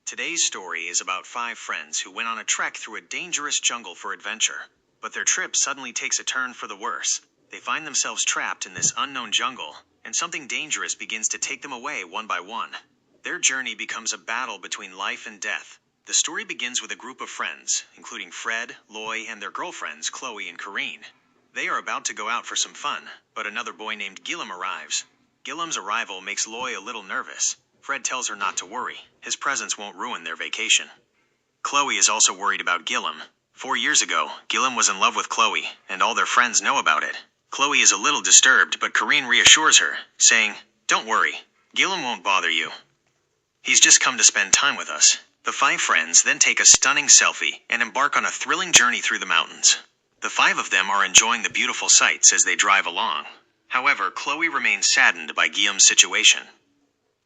Today's story is about five friends who went on a trek through a dangerous jungle for adventure. But their trip suddenly takes a turn for the worse. They find themselves trapped in this unknown jungle, and something dangerous begins to take them away one by one. Their journey becomes a battle between life and death. The story begins with a group of friends, including Fred, Loy, and their girlfriends, Chloe and Karine. They are about to go out for some fun, but another boy named Gilliam arrives. Gilliam's arrival makes Loy a little nervous. Fred tells her not to worry. His presence won't ruin their vacation. Chloe is also worried about Gilliam. 4 years ago, Gilliam was in love with Chloe, and all their friends know about it. Chloe is a little disturbed, but Karine reassures her, saying, "Don't worry, Gilliam won't bother you. He's just come to spend time with us." The five friends then take a stunning selfie and embark on a thrilling journey through the mountains. The five of them are enjoying the beautiful sights as they drive along. However, Chloe remains saddened by Guillaume's situation.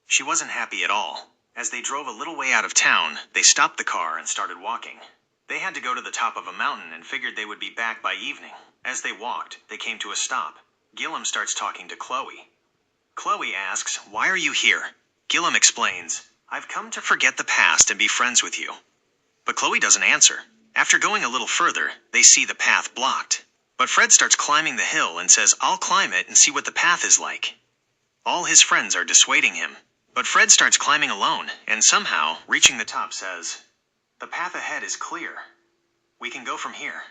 She wasn't happy at all. As they drove a little way out of town, they stopped the car and started walking. They had to go to the top of a mountain and figured they would be back by evening. As they walked, they came to a stop. Gilliam starts talking to Chloe. Chloe asks, "Why are you here?" Gilliam explains, "I've come to forget the past and be friends with you." But Chloe doesn't answer. After going a little further, they see the path blocked. But Fred starts climbing the hill and says, "I'll climb it and see what the path is like." All his friends are dissuading him. But Fred starts climbing alone, and somehow, reaching the top, says, "The path ahead is clear. We can go from here."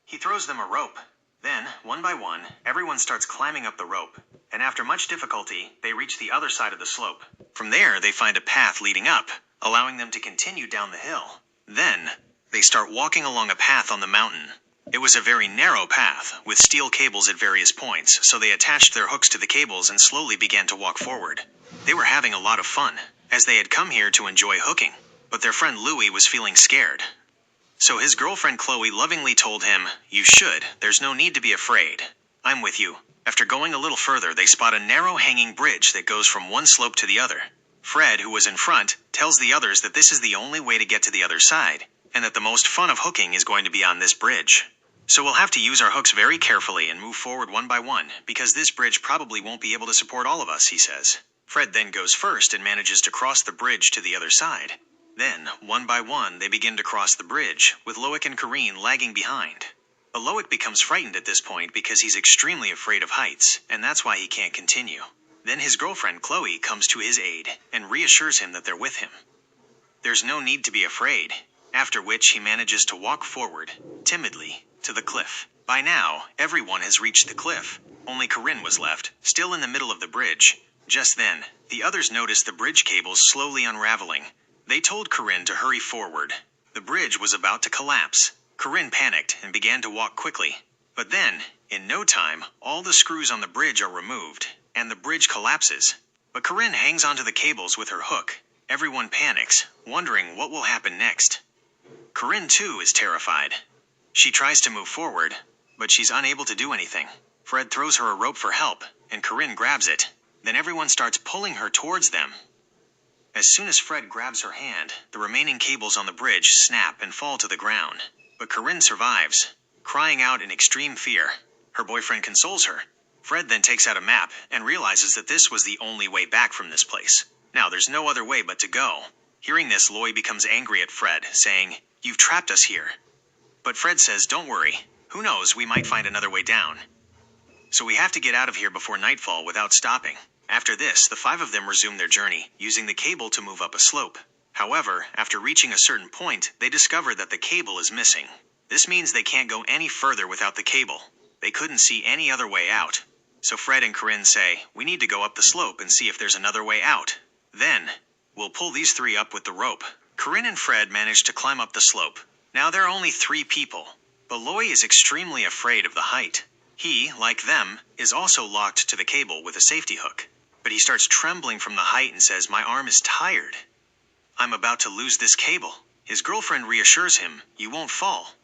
He throws them a rope. Then, one by one, everyone starts climbing up the rope, and after much difficulty, they reach the other side of the slope. From there, they find a path leading up, allowing them to continue down the hill. Then, they start walking along a path on the mountain. It was a very narrow path, with steel cables at various points, so they attached their hooks to the cables and slowly began to walk forward. They were having a lot of fun, as they had come here to enjoy hooking, but their friend Louis was feeling scared. So his girlfriend Chloe lovingly told him, "There's no need to be afraid. I'm with you." After going a little further, they spot a narrow hanging bridge that goes from one slope to the other. Fred, who was in front, tells the others that this is the only way to get to the other side, and that the most fun of hooking is going to be on this bridge. "So we'll have to use our hooks very carefully and move forward one by one, because this bridge probably won't be able to support all of us," he says. Fred then goes first and manages to cross the bridge to the other side. Then, one by one, they begin to cross the bridge, with Loic and Karine lagging behind. But Loic becomes frightened at this point because he's extremely afraid of heights, and that's why he can't continue. Then his girlfriend Chloe comes to his aid and reassures him that they're with him. There's no need to be afraid, after which he manages to walk forward, timidly, to the cliff. By now, everyone has reached the cliff. Only Karine was left, still in the middle of the bridge. Just then, the others noticed the bridge cables slowly unraveling. They told Karine to hurry forward. The bridge was about to collapse. Karine panicked and began to walk quickly. But then, in no time, all the screws on the bridge are removed, and the bridge collapses. But Karine hangs onto the cables with her hook. Everyone panics, wondering what will happen next. Karine, too, is terrified. She tries to move forward, but she's unable to do anything. Fred throws her a rope for help, and Karine grabs it. Then everyone starts pulling her towards them. As soon as Fred grabs her hand, the remaining cables on the bridge snap and fall to the ground. But Karine survives, crying out in extreme fear. Her boyfriend consoles her. Fred then takes out a map and realizes that this was the only way back from this place. Now there's no other way but to go. Hearing this, Loy becomes angry at Fred, saying, "You've trapped us here." But Fred says, "Don't worry. Who knows, we might find another way down. So we have to get out of here before nightfall without stopping." After this, the five of them resume their journey, using the cable to move up a slope. However, after reaching a certain point, they discover that the cable is missing. This means they can't go any further without the cable. They couldn't see any other way out. So Fred and Karine say, "We need to go up the slope and see if there's another way out. Then, we'll pull these three up with the rope." Karine and Fred manage to climb up the slope. Now there are only 3 people, but Loy is extremely afraid of the height. He, like them, is also locked to the cable with a safety hook. But he starts trembling from the height and says, "My arm is tired. I'm about to lose this cable." His girlfriend reassures him, "You won't fall.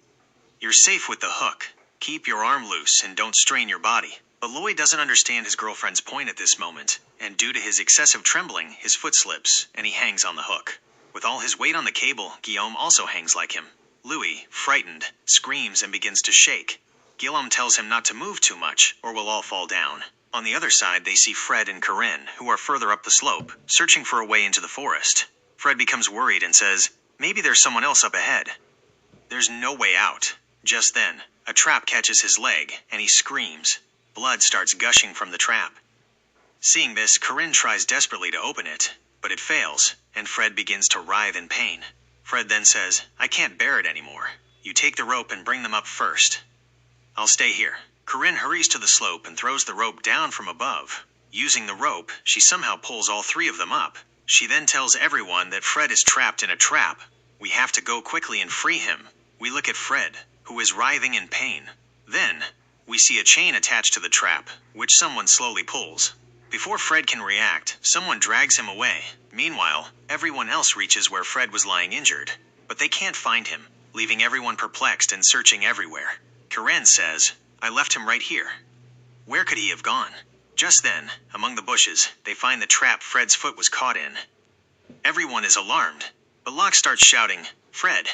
You're safe with the hook. Keep your arm loose and don't strain your body." But Loy doesn't understand his girlfriend's point at this moment, and due to his excessive trembling, his foot slips, and he hangs on the hook. With all his weight on the cable, Guillaume also hangs like him. Louis, frightened, screams and begins to shake. Guillaume tells him not to move too much, or we'll all fall down. On the other side, they see Fred and Karine, who are further up the slope, searching for a way into the forest. Fred becomes worried and says, maybe there's someone else up ahead. There's no way out. Just then, a trap catches his leg, and he screams. Blood starts gushing from the trap. Seeing this, Corinne tries desperately to open it, but it fails, and Fred begins to writhe in pain. Fred then says, I can't bear it anymore. You take the rope and bring them up first. I'll stay here. Corinne hurries to the slope and throws the rope down from above. Using the rope, she somehow pulls all three of them up. She then tells everyone that Fred is trapped in a trap. We have to go quickly and free him. We look at Fred, who is writhing in pain. Then, we see a chain attached to the trap, which someone slowly pulls. Before Fred can react, someone drags him away. Meanwhile, everyone else reaches where Fred was lying injured, but they can't find him, leaving everyone perplexed and searching everywhere. Corinne says, I left him right here. Where could he have gone? Just then, among the bushes, they find the trap Fred's foot was caught in. Everyone is alarmed, but Locke starts shouting, Fred,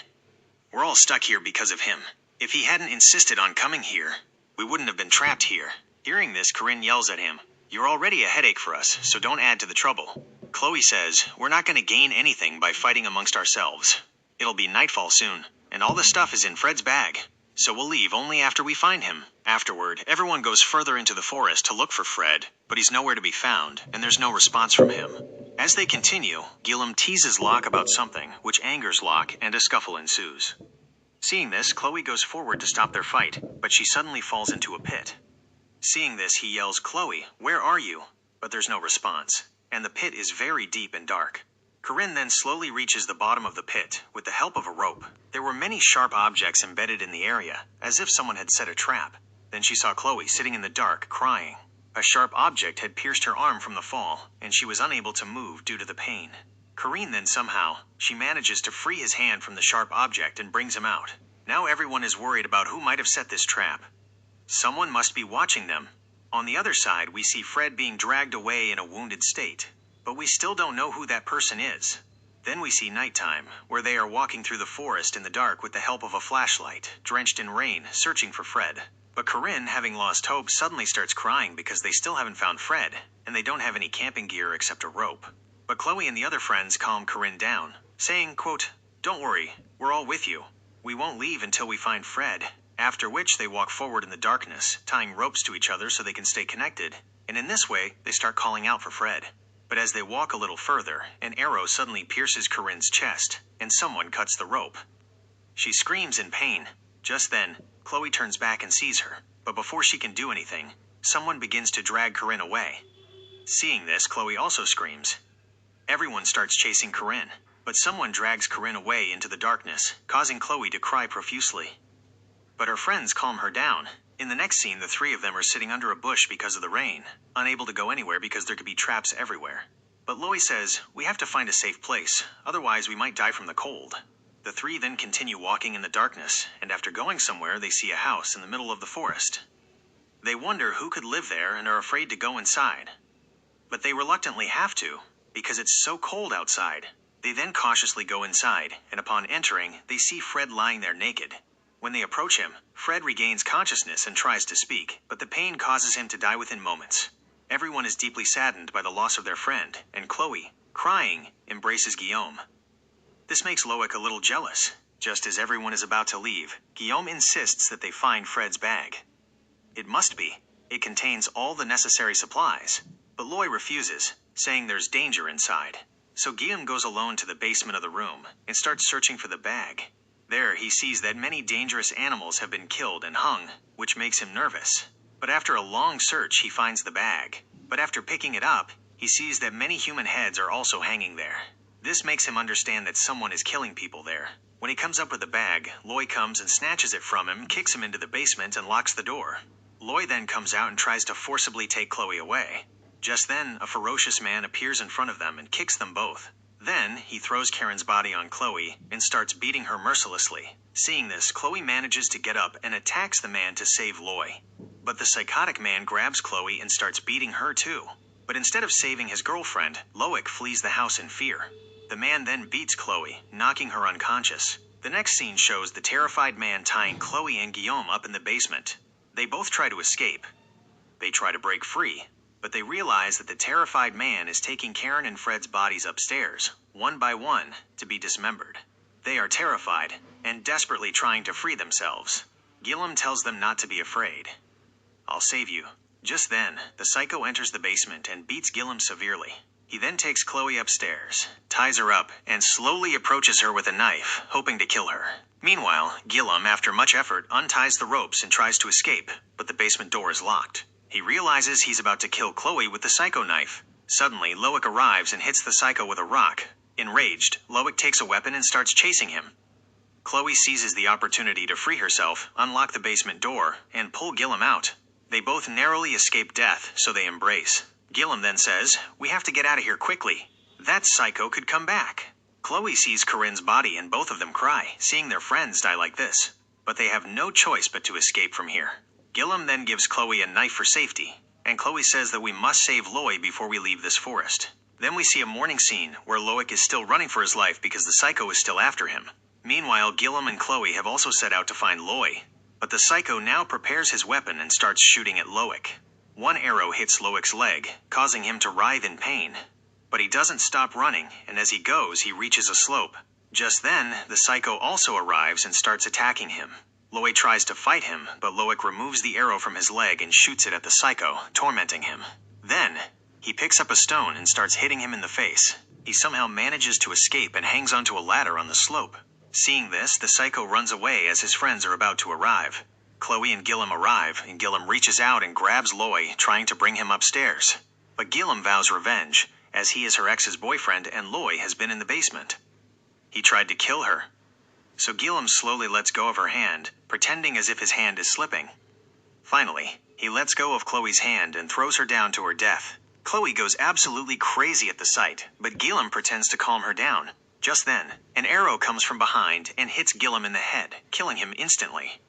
we're all stuck here because of him. If he hadn't insisted on coming here, we wouldn't have been trapped here. Hearing this, Corinne yells at him, You're already a headache for us, so don't add to the trouble. Chloe says, We're not going to gain anything by fighting amongst ourselves. It'll be nightfall soon, and all the stuff is in Fred's bag. So we'll leave only after we find him. Afterward, everyone goes further into the forest to look for Fred, but he's nowhere to be found, and there's no response from him. As they continue, Guillaume teases Locke about something, which angers Locke, and a scuffle ensues. Seeing this, Chloe goes forward to stop their fight, but she suddenly falls into a pit. Seeing this, he yells, Chloe, where are you? But there's no response, and the pit is very deep and dark. Corinne then slowly reaches the bottom of the pit, with the help of a rope. There were many sharp objects embedded in the area, as if someone had set a trap. Then she saw Chloe sitting in the dark, crying. A sharp object had pierced her arm from the fall, and she was unable to move due to the pain. Corinne then somehow, she manages to free his hand from the sharp object and brings him out. Now everyone is worried about who might have set this trap. Someone must be watching them. On the other side, we see Fred being dragged away in a wounded state. But we still don't know who that person is. Then we see nighttime, where they are walking through the forest in the dark with the help of a flashlight, drenched in rain, searching for Fred. But Corinne, having lost hope, suddenly starts crying because they still haven't found Fred, and they don't have any camping gear except a rope. But Chloe and the other friends calm Corinne down, saying, quote, Don't worry, we're all with you. We won't leave until we find Fred. After which they walk forward in the darkness, tying ropes to each other so they can stay connected, and in this way, they start calling out for Fred. But as they walk a little further, an arrow suddenly pierces Corinne's chest, and someone cuts the rope. She screams in pain. Just then, Chloe turns back and sees her, but before she can do anything, someone begins to drag Corinne away. Seeing this, Chloe also screams. Everyone starts chasing Corinne, but someone drags Corinne away into the darkness, causing Chloe to cry profusely. But her friends calm her down. In the next scene, the three of them are sitting under a bush because of the rain, unable to go anywhere because there could be traps everywhere. But Lois says, we have to find a safe place, otherwise we might die from the cold. The three then continue walking in the darkness, and after going somewhere, they see a house in the middle of the forest. They wonder who could live there and are afraid to go inside. But they reluctantly have to, because it's so cold outside. They then cautiously go inside, and upon entering, they see Fred lying there naked. When they approach him, Fred regains consciousness and tries to speak, but the pain causes him to die within moments. Everyone is deeply saddened by the loss of their friend, and Chloe, crying, embraces Guillaume. This makes Loic a little jealous. Just as everyone is about to leave, Guillaume insists that they find Fred's bag. It must be. It contains all the necessary supplies. But Loy refuses, saying there's danger inside. So Guillaume goes alone to the basement of the room and starts searching for the bag. There, he sees that many dangerous animals have been killed and hung, which makes him nervous. But after a long search, he finds the bag. But after picking it up, he sees that many human heads are also hanging there. This makes him understand that someone is killing people there. When he comes up with the bag, Loy comes and snatches it from him, kicks him into the basement, and locks the door. Loy then comes out and tries to forcibly take Chloe away. Just then, a ferocious man appears in front of them and kicks them both. Then, he throws Karen's body on Chloe and starts beating her mercilessly. Seeing this, Chloe manages to get up and attacks the man to save Loy. But the psychotic man grabs Chloe and starts beating her too. But instead of saving his girlfriend, Loic flees the house in fear. The man then beats Chloe, knocking her unconscious. The next scene shows the terrified man tying Chloe and Guillaume up in the basement. They both try to escape. They try to break free, but they realize that the terrified man is taking Karen and Fred's bodies upstairs. one by one, to be dismembered. They are terrified and desperately trying to free themselves. Gilliam tells them not to be afraid. "I'll save you." Just then, the psycho enters the basement and beats Gilliam severely. He then takes Chloe upstairs, ties her up, and slowly approaches her with a knife, hoping to kill her. Meanwhile, Gilliam, after much effort, unties the ropes and tries to escape, but the basement door is locked. He realizes he's about to kill Chloe with the psycho knife. Suddenly, Loic arrives and hits the psycho with a rock. Enraged, Loic takes a weapon and starts chasing him. Chloe seizes the opportunity to free herself, unlock the basement door, and pull Gilliam out. They both narrowly escape death, so they embrace. Gilliam then says, "We have to get out of here quickly. That psycho could come back." Chloe sees Corinne's body and both of them cry, seeing their friends die like this. But they have no choice but to escape from here. Gilliam then gives Chloe a knife for safety, and Chloe says that we must save Loy before we leave this forest. Then we see a morning scene where Loic is still running for his life because the psycho is still after him. Meanwhile, Gilliam and Chloe have also set out to find Loy, but the psycho now prepares his weapon and starts shooting at Loic. One arrow hits Loic's leg, causing him to writhe in pain. But he doesn't stop running, and as he goes, he reaches a slope. Just then, the psycho also arrives and starts attacking him. Loy tries to fight him, but Loic removes the arrow from his leg and shoots it at the psycho, tormenting him. Then, he picks up a stone and starts hitting him in the face. He somehow manages to escape and hangs onto a ladder on the slope. Seeing this, the psycho runs away as his friends are about to arrive. Chloe and Gilliam arrive, and Gilliam reaches out and grabs Loy, trying to bring him upstairs. But Gilliam vows revenge, as he is her ex's boyfriend and Loy has been in the basement. He tried to kill her. So Gilliam slowly lets go of her hand, pretending as if his hand is slipping. Finally, he lets go of Chloe's hand and throws her down to her death. Chloe goes absolutely crazy at the sight, but Gilliam pretends to calm her down. Just then, an arrow comes from behind and hits Gilliam in the head, killing him instantly.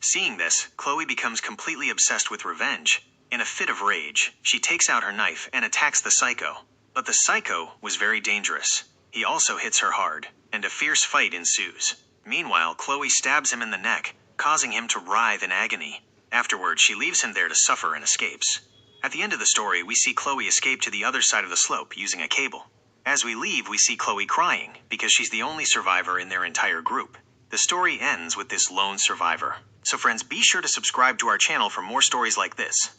Seeing this, Chloe becomes completely obsessed with revenge. In a fit of rage, she takes out her knife and attacks the psycho. But the psycho was very dangerous. He also hits her hard, and a fierce fight ensues. Meanwhile, Chloe stabs him in the neck, causing him to writhe in agony. Afterwards, she leaves him there to suffer and escapes. At the end of the story, we see Chloe escape to the other side of the slope using a cable. As we leave, we see Chloe crying, because she's the only survivor in their entire group. The story ends with this lone survivor. So friends, be sure to subscribe to our channel for more stories like this.